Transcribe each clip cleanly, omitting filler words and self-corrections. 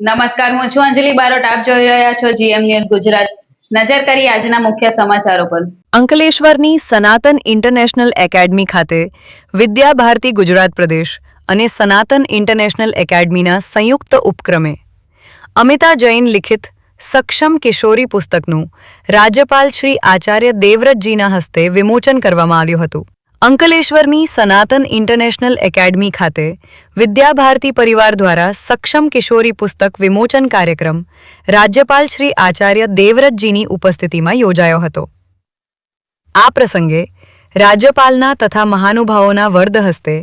નમસ્કાર, હું છું અંજલિ બારોટ. આપ જોઈ રહ્યા છો જીએમ ન્યૂઝ ગુજરાત. નજર કરી આજના મુખ્ય સમાચારો પર. અંકલેશ્વરની સનાતન ઇન્ટરનેશનલ એકેડમી ખાતે વિદ્યા ભારતી ગુજરાત પ્રદેશ અને સનાતન ઇન્ટરનેશનલ એકેડમીના સંયુક્ત ઉપક્રમે અમિતા જૈન લિખિત સક્ષમ કિશોરી પુસ્તકનું રાજ્યપાલ શ્રી આચાર્ય દેવવ્રતજીના હસ્તે વિમોચન કરવામાં આવ્યું હતું. અંકલેશ્વરની સનાતન ઇન્ટરનેશનલ એકેડમી ખાતે વિદ્યા ભારતી પરિવાર દ્વારા સક્ષમ કિશોરી પુસ્તક વિમોચન કાર્યક્રમ રાજ્યપાલ શ્રી આચાર્ય દેવવ્રતજીની ઉપસ્થિતિમાં યોજાયો હતો. આ પ્રસંગે રાજ્યપાલના તથા મહાનુભાવોના વરદ હસ્તે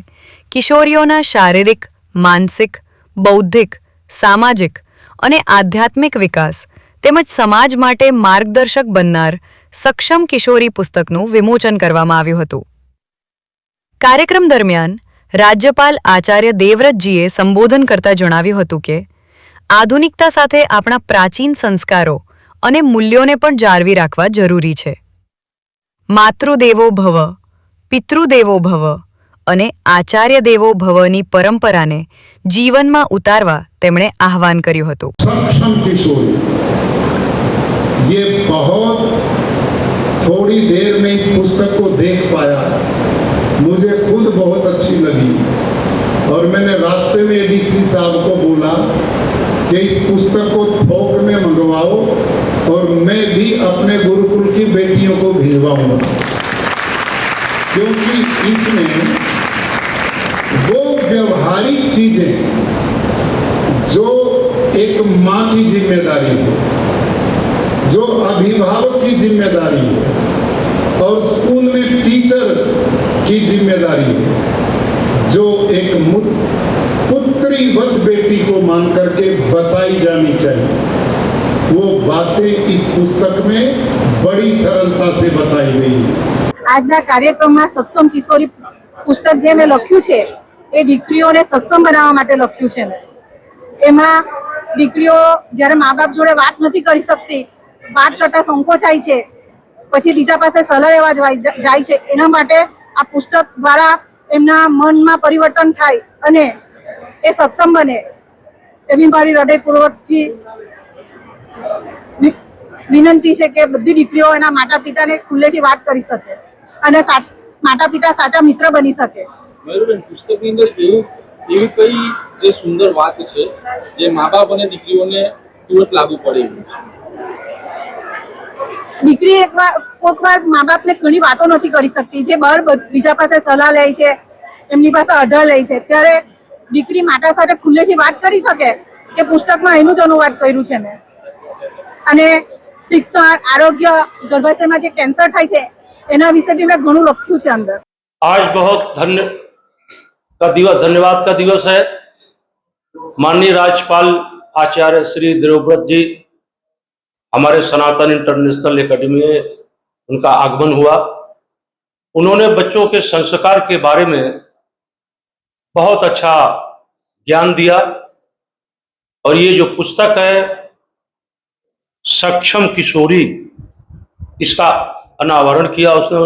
કિશોરીઓના શારીરિક, માનસિક, બૌદ્ધિક, સામાજિક અને આધ્યાત્મિક વિકાસ તેમજ સમાજ માટે માર્ગદર્શક બનનાર સક્ષમ કિશોરી પુસ્તકનું વિમોચન કરવામાં આવ્યું હતું. કાર્યક્રમ દરમિયાન રાજ્યપાલ આચાર્ય દેવવ્રતજીએ સંબોધન કરતા જણાવ્યું હતું કે આધુનિકતા સાથે આપણા પ્રાચીન સંસ્કારો અને મૂલ્યોને પણ જાળવી રાખવા જરૂરી છે. માતૃદેવો ભવ, પિતૃદેવો ભવ અને આચાર્ય દેવો ભવની પરંપરાને જીવનમાં ઉતારવા તેમણે આહ્વાન કર્યું હતું. सक्षम किशोरी ये बहुत थोड़ी देर में इस पुस्तक को देख पाया, मुझे खुद बहुत अच्छी लगी और मैंने रास्ते में एडीसी साहब को बोला कि इस पुस्तक को थोक में मंगवाओ और मैं भी अपने गुरुकुल की बेटियों को भिजवाऊंगा, क्योंकि इसमें वो व्यवहारिक चीजें जो एक माँ की जिम्मेदारी है, जो अभिभावक की जिम्मेदारी है और स्कूल में टीचर की जिम्मेदारी है, जो एक पुत्रीवत बेटी को मान करके बताई जानी चाहिए, वो बातें इस पुस्तक में बड़ी सरलता से बताई गई है. આજના કાર્યક્રમમાં સક્ષમ કિશોરી પુસ્તક જે મેં લખ્યું છે એ દીકરીઓને સક્ષમ બનાવવા માટે લખ્યું છે. એમાં દીકરીઓ જ્યારે મા બાપ જોડે વાત નથી કરી શકતી, વાત કરતા સંકોચાય છે, પછી બીજા પાસે સલાહ લેવા જાય છે, એના માટે આ પુસ્તક દ્વારા એમના મનમાં પરિવર્તન થાય અને એ સક્ષમ બને એવી મારી હૃદયપૂર્વકથી વિનંતી છે કે બધી દીકરીઓ એના માતા પિતાને ખુલ્લેથી વાત કરી શકે અને માતા પિતા સાચા મિત્ર બની શકે. પુસ્તકની અંદર એવી કઈ જે સુંદર વાત છે જે મા બાપ અને દીકરીઓને તુરંત લાગુ પડે? દીકરી કોઈક વાર મા બાપને ઘણી વાતો નથી કરી શકતી, જે બહાર બીજા પાસે સલાહ લે છે, એમની પાસે અઢળ લે છે, ત્યારે દીકરી માતા સાથે ખુલ્લેથી વાત કરી શકે કે પુસ્તકમાં એનું જ અનુવાદ કર્યું છે મેં. અને શિક્ષણ, આરોગ્ય, ગર્ભાશયમાં જે કેન્સર થાય છે એના વિશે બી મેં ઘણું લખ્યું છે અંદર. आज बहुत धन्यवाद का दिवस है. माननीय राज्यपाल आचार्य श्री देवव्रत जी हमारे सनातन इंटरनेशनल एकेडमी में उनका आगमन हुआ. उन्होंने बच्चों के संस्कार के बारे में बहुत अच्छा ज्ञान दिया और ये जो पुस्तक है सक्षम किशोरी, इसका अनावरण किया उसने.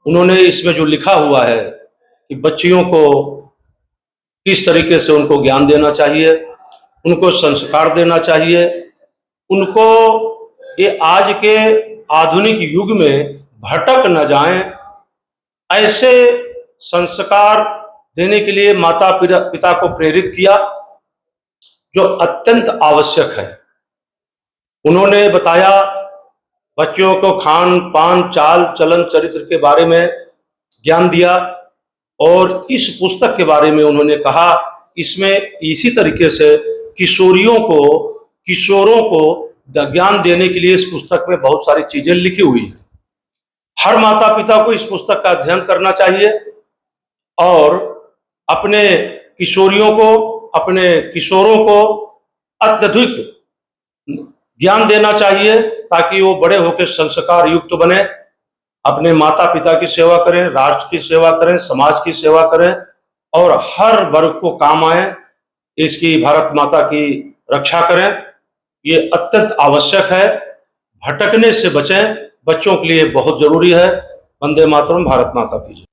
उन्होंने इसमें जो लिखा हुआ है कि बच्चियों को किस तरीके से उनको ज्ञान देना चाहिए, उनको संस्कार देना चाहिए, उनको ये आज के आधुनिक युग में भटक न जाएं, ऐसे संस्कार देने के लिए माता पिता को प्रेरित किया, जो अत्यंत आवश्यक है. उन्होंने बताया बच्चों को खान पान, चाल चलन, चरित्र के बारे में ज्ञान दिया और इस पुस्तक के बारे में उन्होंने कहा इसमें इसी तरीके से किशोरों को ज्ञान देने के लिए इस पुस्तक में बहुत सारी चीजें लिखी हुई हैं. हर माता पिता को इस पुस्तक का अध्ययन करना चाहिए और अपने किशोरियों को, अपने किशोरों को अत्यधिक ज्ञान देना चाहिए ताकि वो बड़े होकर संस्कार युक्त बने, अपने माता पिता की सेवा करें, राष्ट्र की सेवा करें, समाज की सेवा करें और हर वर्ग को काम आए, इसकी भारत माता की रक्षा करें. ये अत्यंत आवश्यक है. भटकने से बचें, बच्चों के लिए बहुत जरूरी है. वंदे मातरम. भारत माता की जय.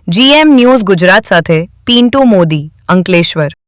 जीएम न्यूज़ गुजरात साथे पिंटू मोदी, अंकलेश्वर.